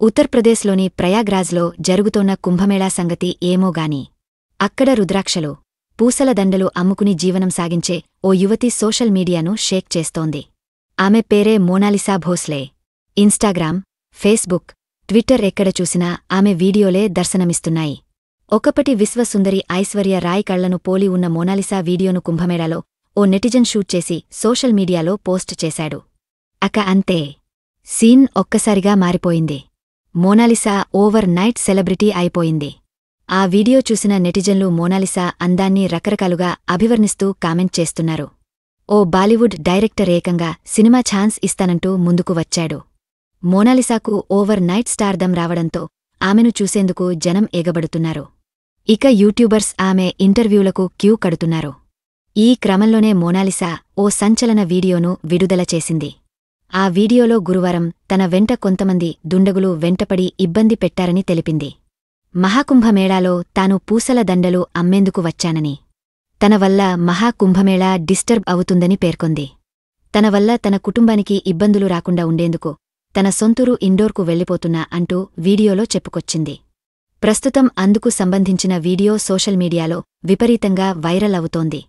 ఉత్తర్ప్రదేశ్లోని ప్రయాగ్రాజ్లో జరుగుతోన్న కుంభమేళా సంగతి ఏమోగాని అక్కడ రుద్రాక్షలు పూసల దండలు అమ్ముకుని జీవనం సాగించే ఓ యువతి సోషల్ మీడియాను షేక్ చేస్తోంది. ఆమె పేరే Monalisa Bhosle. Instagram, Facebook, Twitter ఎక్కడ చూసినా ఆమె వీడియోలే దర్శనమిస్తున్నాయి. ఒకప్పటి విశ్వసుందరి ఐశ్వర్య రాయ్ కళ్లను పోలి ఉన్న మోనాలిసా వీడియోను కుంభమేళాలో ఓ నెటిజన్ షూట్ చేసి సోషల్ మీడియాలో పోస్ట్ చేశాడు. అంతే, సీన్ ఒక్కసారిగా మారిపోయింది. మోనాలిసా ఓవర్ నైట్ సెలబ్రిటీ అయిపోయింది. ఆ వీడియో చూసిన నెటిజన్లు మోనాలిసా అందాన్ని రకరకాలుగా అభివర్ణిస్తూ కామెంట్ చేస్తున్నారు. ఓ బాలీవుడ్ డైరెక్టర్ ఏకంగా సినిమా ఛాన్స్ ఇస్తానంటూ ముందుకు వచ్చాడు. మోనాలిసాకు ఓవర్ నైట్ స్టార్డమ్ రావడంతో ఆమెను చూసేందుకు జనం ఎగబడుతున్నారు. ఇక యూట్యూబర్స్ ఆమె ఇంటర్వ్యూలకు క్యూ కడుతున్నారు. ఈ క్రమంలోనే మోనాలిసా ఓ సంచలన వీడియోను విడుదల చేసింది. ఆ వీడియోలో గురువారం తన వెంట కొంతమంది దుండగులు వెంటపడి ఇబ్బంది పెట్టారని తెలిపింది. మహాకుంభమేళాలో తాను పూసల దండలు అమ్మేందుకు వచ్చానని, తన వల్ల మహాకుంభమేళా డిస్టర్బ్ అవుతుందని పేర్కొంది. తన వల్ల తన కుటుంబానికి ఇబ్బందులు రాకుండా ఉండేందుకు తన సొంతూరు ఇండోర్కు వెళ్లిపోతున్నా అంటూ వీడియోలో చెప్పుకొచ్చింది. ప్రస్తుతం అందుకు సంబంధించిన వీడియో సోషల్ మీడియాలో విపరీతంగా వైరల్ అవుతోంది.